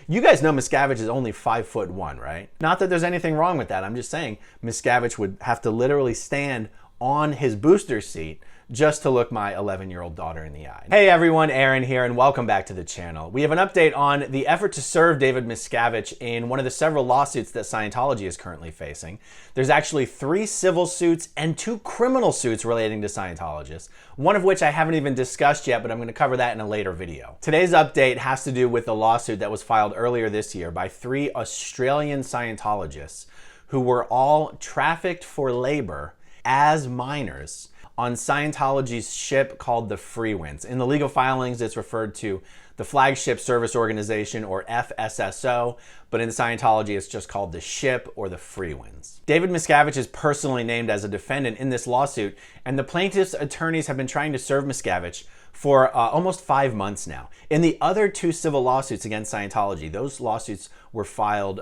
You guys know Miscavige is only 5'1", right? Not that there's anything wrong with that. I'm just saying Miscavige would have to literally stand on his booster seat just to look my 11-year-old daughter in the eye. Hey everyone, Aaron here, and welcome back to the channel. We have an update on the effort to serve David Miscavige in one of the several lawsuits that Scientology is currently facing. There's actually 3 civil suits and 2 criminal suits relating to Scientologists, one of which I haven't even discussed yet, but I'm going to cover that in a later video. Today's update has to do with the lawsuit that was filed earlier this year by 3 Australian Scientologists who were all trafficked for labor as minors on Scientology's ship called the Freewinds. In the legal filings, it's referred to the Flagship Service Organization, or FSSO, but in Scientology, it's just called the ship or the Freewinds. David Miscavige is personally named as a defendant in this lawsuit, and the plaintiff's attorneys have been trying to serve Miscavige for almost 5 months now. In the other 2 civil lawsuits against Scientology, those lawsuits were filed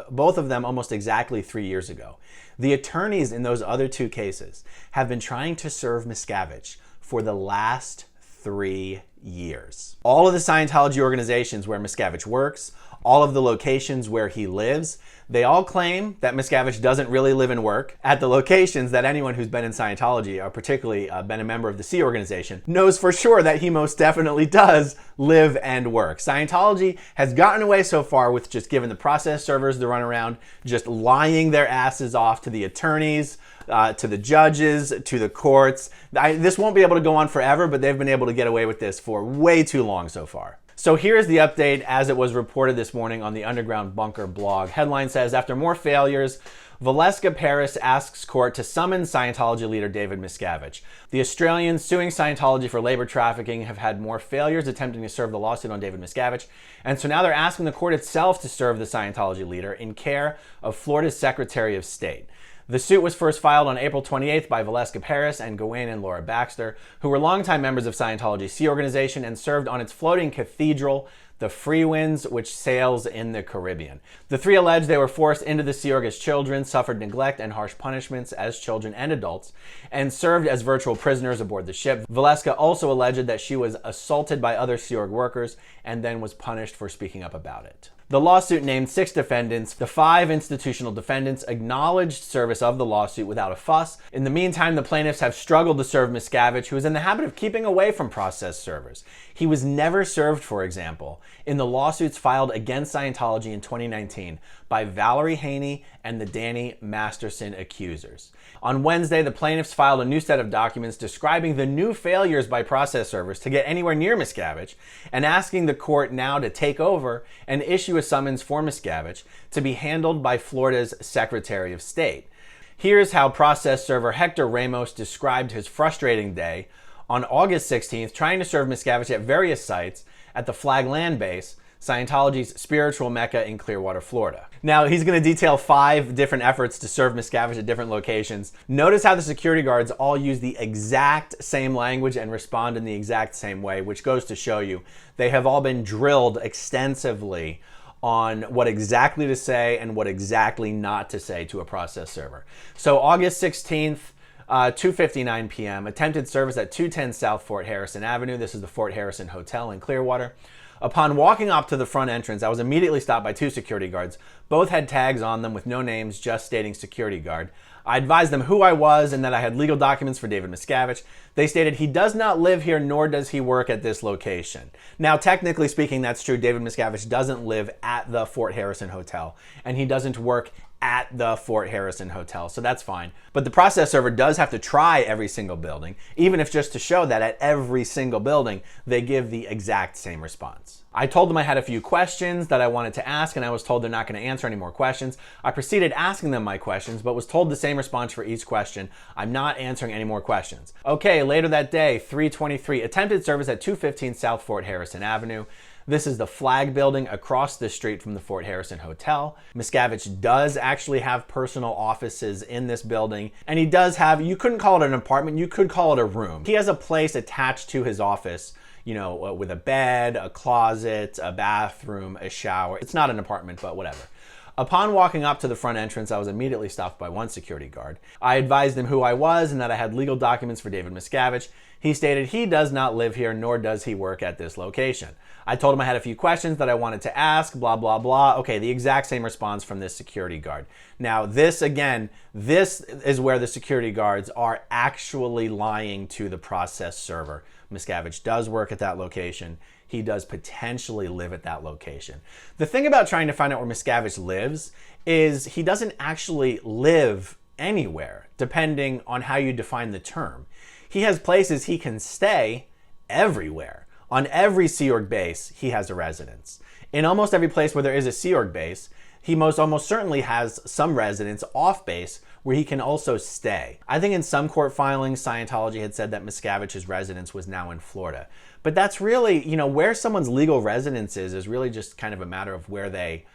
both of them almost exactly 3 years ago. The attorneys in those other 2 cases have been trying to serve Miscavige for the last 3 years. All of the Scientology organizations where Miscavige works, all of the locations where he lives, they all claim that Miscavige doesn't really live and work at the locations that anyone who's been in Scientology, or particularly been a member of the Sea organization, knows for sure that he most definitely does live and work. Scientology has gotten away so far with just giving the process servers the runaround, just lying their asses off to the attorneys, to the judges, to the courts. This won't be able to go on forever, but they've been able to get away with this for way too long so far. So here's the update as it was reported this morning on the Underground Bunker blog. Headline says, after more failures, Valeska Paris asks court to summon Scientology leader David Miscavige. The Australians suing Scientology for labor trafficking have had more failures attempting to serve the lawsuit on David Miscavige, and so now they're asking the court itself to serve the Scientology leader in care of Florida's Secretary of State. The suit was first filed on April 28th by Valeska Paris and Gawain and Laura Baxter, who were longtime members of Scientology's Sea organization and served on its floating cathedral, the Freewinds, which sails in the Caribbean. The 3 alleged they were forced into the Sea Org as children, suffered neglect and harsh punishments as children and adults, and served as virtual prisoners aboard the ship. Valeska also alleged that she was assaulted by other Sea Org workers and then was punished for speaking up about it. The lawsuit named 6 defendants. The 5 institutional defendants acknowledged service of the lawsuit without a fuss. In the meantime, the plaintiffs have struggled to serve Miscavige, who is in the habit of keeping away from process servers. He was never served, for example, in the lawsuits filed against Scientology in 2019 by Valerie Haney and the Danny Masterson accusers. On Wednesday, the plaintiffs filed a new set of documents describing the new failures by process servers to get anywhere near Miscavige and asking the court now to take over and issue a summons for Miscavige to be handled by Florida's Secretary of State. Here's how process server Hector Ramos described his frustrating day on August 16th trying to serve Miscavige at various sites at the Flag Land Base, Scientology's spiritual mecca in Clearwater, Florida. Now, he's going to detail 5 different efforts to serve Miscavige at different locations. Notice how the security guards all use the exact same language and respond in the exact same way, which goes to show you they have all been drilled extensively on what exactly to say and what exactly not to say to a process server. So August 16th, 2:59 p.m., attempted service at 210 South Fort Harrison Avenue. This is the Fort Harrison Hotel in Clearwater. Upon walking up to the front entrance, I was immediately stopped by 2 security guards. Both had tags on them with no names, just stating security guard. I advised them who I was and that I had legal documents for David Miscavige. They stated he does not live here, nor does he work at this location. Now, technically speaking, that's true. David Miscavige doesn't live at the Fort Harrison Hotel, and he doesn't work at the Fort Harrison Hotel, so that's fine. But the process server does have to try every single building, even if just to show that at every single building, they give the exact same response. I told them I had a few questions that I wanted to ask, and I was told they're not going to answer any more questions. I proceeded asking them my questions, but was told the same response for each question. I'm not answering any more questions. Okay, later that day, 3:23, attempted service at 215 South Fort Harrison Avenue. This is the Flag Building across the street from the Fort Harrison Hotel. Miscavige does actually have personal offices in this building, and he does have, you couldn't call it an apartment, you could call it a room. He has a place attached to his office, you know, with a bed, a closet, a bathroom, a shower. It's not an apartment, but whatever. Upon walking up to the front entrance, I was immediately stopped by one security guard. I advised him who I was and that I had legal documents for David Miscavige. He stated he does not live here, nor does he work at this location. I told him I had a few questions that I wanted to ask, blah, blah, blah. Okay, the exact same response from this security guard. Now, this is where the security guards are actually lying to the process server. Miscavige does work at that location. He does potentially live at that location. The thing about trying to find out where Miscavige lives is he doesn't actually live anywhere, depending on how you define the term. He has places he can stay everywhere. On every Sea Org base, he has a residence. In almost every place where there is a Sea Org base, he almost certainly has some residence off base where he can also stay. I think in some court filings, Scientology had said that Miscavige's residence was now in Florida. But that's really, where someone's legal residence is really just kind of a matter of where they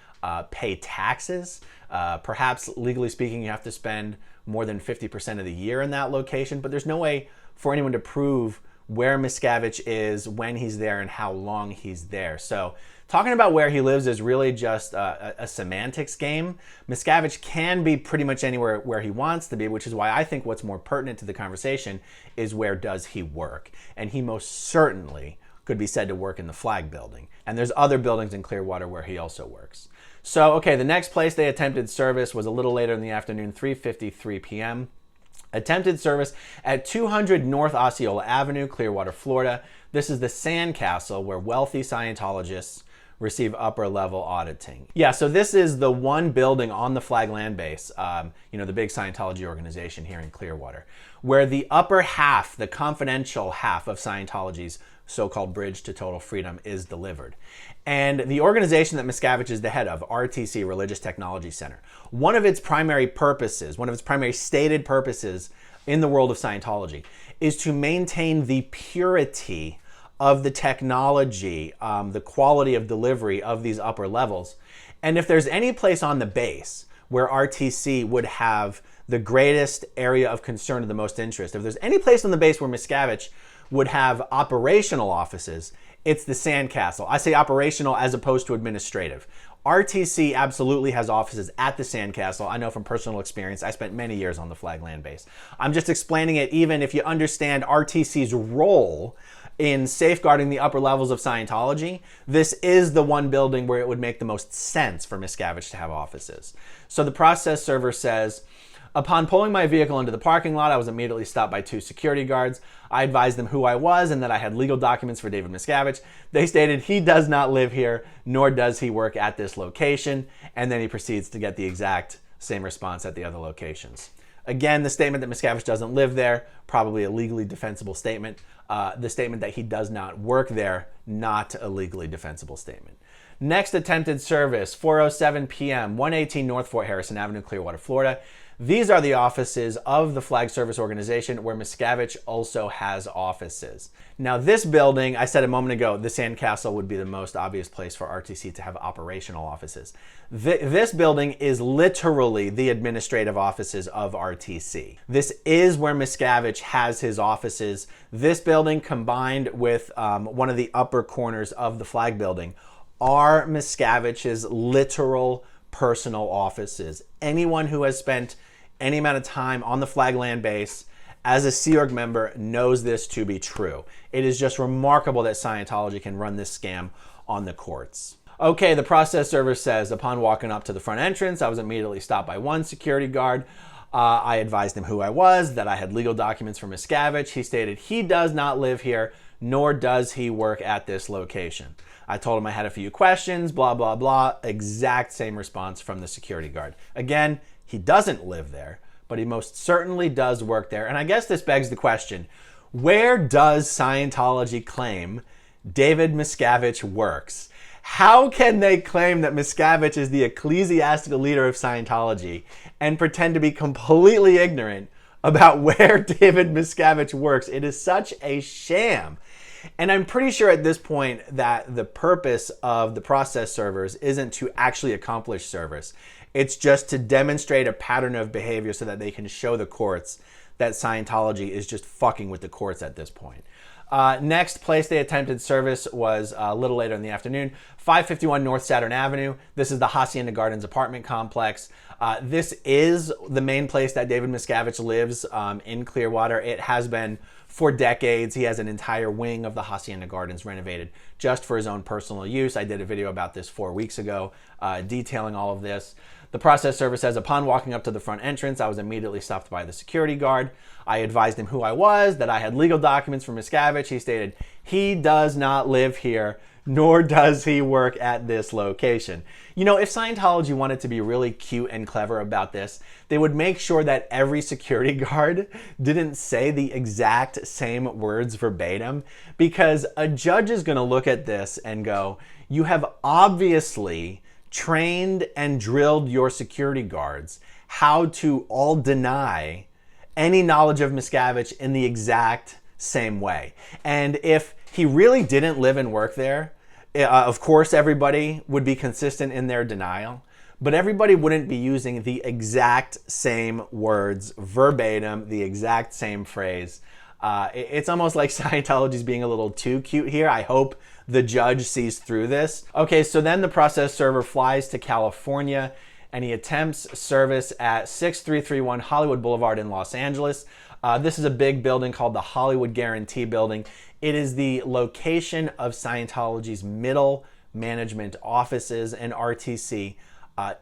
pay taxes. Perhaps, legally speaking, you have to spend more than 50% of the year in that location, but there's no way for anyone to prove where Miscavige is, when he's there, and how long he's there. So talking about where he lives is really just a semantics game. Miscavige can be pretty much anywhere where he wants to be, which is why I think what's more pertinent to the conversation is where does he work? And he most certainly could be said to work in the Flag Building. And there's other buildings in Clearwater where he also works. So, okay, the next place they attempted service was a little later in the afternoon, 3:53 p.m. Attempted service at 200 North Osceola Avenue, Clearwater, Florida. This is the Sandcastle where wealthy Scientologists receive upper level auditing. Yeah, so this is the one building on the Flag Land Base, the big Scientology organization here in Clearwater, where the upper half, the confidential half of Scientology's so-called Bridge to Total Freedom is delivered. And the organization that Miscavige is the head of, RTC, Religious Technology Center, one of its primary stated purposes in the world of Scientology is to maintain the purity of the technology, the quality of delivery of these upper levels. And if there's any place on the base where RTC would have the greatest area of concern or the most interest, if there's any place on the base where Miscavige would have operational offices, it's the Sandcastle. I say operational as opposed to administrative. RTC absolutely has offices at the Sandcastle. I know from personal experience. I spent many years on the Flag Land Base. I'm just explaining it even if you understand RTC's role in safeguarding the upper levels of Scientology. This is the one building where it would make the most sense for Miscavige to have offices. So the process server says, upon pulling my vehicle into the parking lot, I was immediately stopped by two security guards. I advised them who I was and that I had legal documents for David Miscavige. They stated he does not live here, nor does he work at this location. And then he proceeds to get the exact same response at the other locations. Again, the statement that Miscavige doesn't live there, probably a legally defensible statement. The statement that he does not work there, not a legally defensible statement. Next attempted service, 4:07 p.m., 118 North Fort Harrison Avenue, Clearwater, Florida. These are the offices of the Flag Service Organization where Miscavige also has offices. Now this building, I said a moment ago, the Sandcastle would be the most obvious place for RTC to have operational offices. This building is literally the administrative offices of RTC. This is where Miscavige has his offices. This building combined with one of the upper corners of the Flag Building are Miscavige's literal personal offices. Anyone who has spent any amount of time on the Flag Land Base as a Sea Org member knows this to be true. It is just remarkable that Scientology can run this scam on the courts. Okay, the process server says, upon walking up to the front entrance, I was immediately stopped by one security guard. I advised him who I was, that I had legal documents for Miscavige. He stated he does not live here, nor does he work at this location. I told him I had a few questions, blah, blah, blah. Exact same response from the security guard. Again, he doesn't live there, but he most certainly does work there. And I guess this begs the question, where does Scientology claim David Miscavige works? How can they claim that Miscavige is the ecclesiastical leader of Scientology and pretend to be completely ignorant about where David Miscavige works? It is such a sham. And I'm pretty sure at this point that the purpose of the process servers isn't to actually accomplish service. It's just to demonstrate a pattern of behavior so that they can show the courts that Scientology is just fucking with the courts at this point. Next place they attempted service was a little later in the afternoon, 551 North Saturn Avenue. This is the Hacienda Gardens apartment complex. This is the main place that David Miscavige lives in Clearwater. It has been for decades. He has an entire wing of the Hacienda Gardens renovated just for his own personal use. I did a video about this 4 weeks ago, detailing all of this. The process server says, upon walking up to the front entrance, I was immediately stopped by the security guard. I advised him who I was, that I had legal documents from Miscavige. He stated, he does not live here, nor does he work at this location. You know, if Scientology wanted to be really cute and clever about this, they would make sure that every security guard didn't say the exact same words verbatim, because a judge is going to look at this and go, you have obviously trained and drilled your security guards how to all deny any knowledge of Miscavige in the exact same way. And if he really didn't live and work there, of course everybody would be consistent in their denial, but everybody wouldn't be using the exact same words verbatim, the exact same phrase. It's almost like Scientology's being a little too cute here. I hope the judge sees through this. Okay, so then the process server flies to California and he attempts service at 6331 Hollywood Boulevard in Los Angeles. This is a big building called the Hollywood Guarantee Building. It is the location of Scientology's middle management offices, and RTC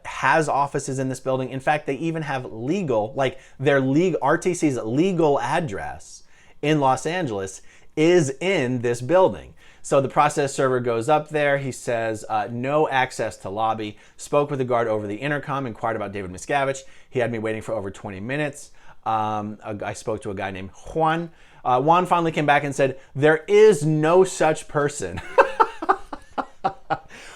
has offices in this building. In fact, they even have RTC's legal address in Los Angeles is in this building. So the process server goes up there. He says, no access to lobby. Spoke with the guard over the intercom, inquired about David Miscavige. He had me waiting for over 20 minutes. I spoke to a guy named Juan. Juan finally came back and said, there is no such person.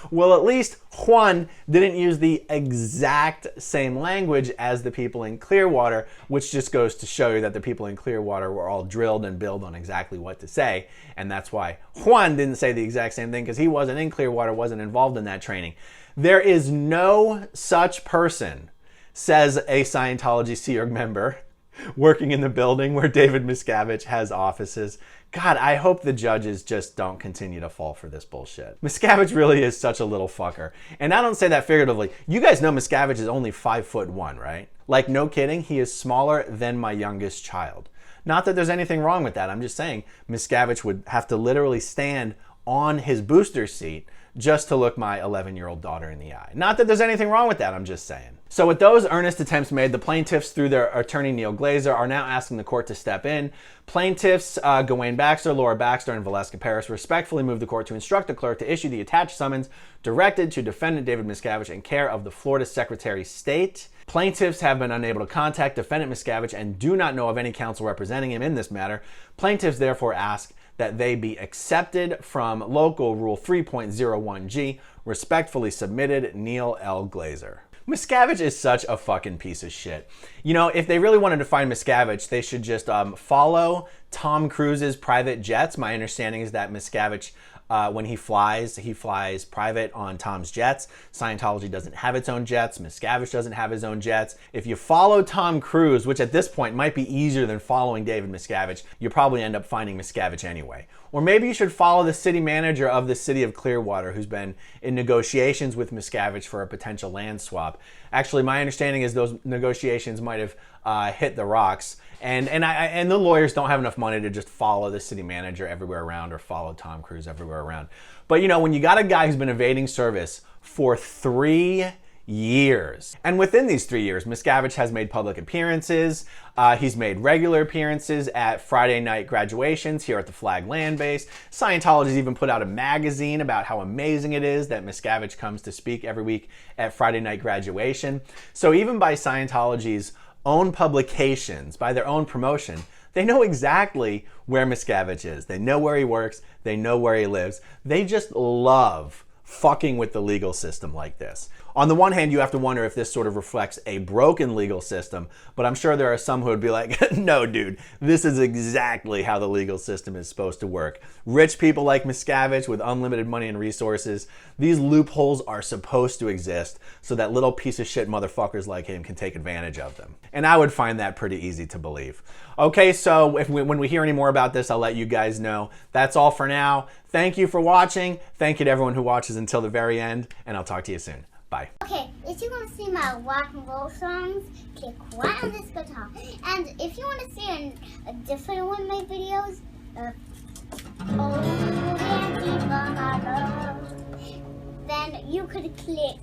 Well, at least Juan didn't use the exact same language as the people in Clearwater, which just goes to show you that the people in Clearwater were all drilled and billed on exactly what to say. And that's why Juan didn't say the exact same thing, because he wasn't in Clearwater, wasn't involved in that training. There is no such person, says a Scientology Sea Org member working in the building where David Miscavige has offices. God, I hope the judges just don't continue to fall for this bullshit. Miscavige really is such a little fucker. And I don't say that figuratively. You guys know Miscavige is only 5'1", right? Like, no kidding, he is smaller than my youngest child. Not that there's anything wrong with that. I'm just saying Miscavige would have to literally stand on his booster seat just to look my 11-year-old daughter in the eye. Not that there's anything wrong with that, I'm just saying. So with those earnest attempts made, the plaintiffs, through their attorney Neil Glazer, are now asking the court to step in. Plaintiffs Gawain Baxter, Laura Baxter, and Valeska Paris respectfully move the court to instruct the clerk to issue the attached summons directed to defendant David Miscavige in care of the Florida Secretary of State. Plaintiffs have been unable to contact defendant Miscavige and do not know of any counsel representing him in this matter. Plaintiffs therefore ask that they be accepted from Local Rule 3.01G. Respectfully submitted, Neil L. Glazer. Miscavige is such a fucking piece of shit. You know, if they really wanted to find Miscavige, they should just follow Tom Cruise's private jets. My understanding is that Miscavige, when he flies private on Tom's jets. Scientology doesn't have its own jets. Miscavige doesn't have his own jets. If you follow Tom Cruise, which at this point might be easier than following David Miscavige, you probably end up finding Miscavige anyway. Or maybe you should follow the city manager of the city of Clearwater, who's been in negotiations with Miscavige for a potential land swap. Actually, my understanding is those negotiations might have hit the rocks. And the lawyers don't have enough money to just follow the city manager everywhere around or follow Tom Cruise everywhere around. But you know, when you got a guy who's been evading service for 3 years, and within these 3 years, Miscavige has made public appearances. He's made regular appearances at Friday night graduations here at the Flag Land Base. Scientology's even put out a magazine about how amazing it is that Miscavige comes to speak every week at Friday night graduation. So even by Scientology's own publications, by their own promotion, they know exactly where Miscavige is. They know where he works. They know where he lives. They just love fucking with the legal system like this. On the one hand, you have to wonder if this sort of reflects a broken legal system, but I'm sure there are some who would be like, no, dude, this is exactly how the legal system is supposed to work. Rich people like Miscavige with unlimited money and resources, these loopholes are supposed to exist so that little piece of shit motherfuckers like him can take advantage of them. And I would find that pretty easy to believe. Okay, so when we hear any more about this, I'll let you guys know. That's all for now. Thank you for watching. Thank you to everyone who watches until the very end, and I'll talk to you soon. Bye. Okay, if you want to see my rock and roll songs, click right on this guitar. And if you want to see a different one of my videos, then you could click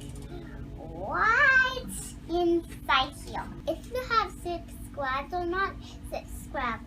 right inside here. If you have subscribed or not, subscribe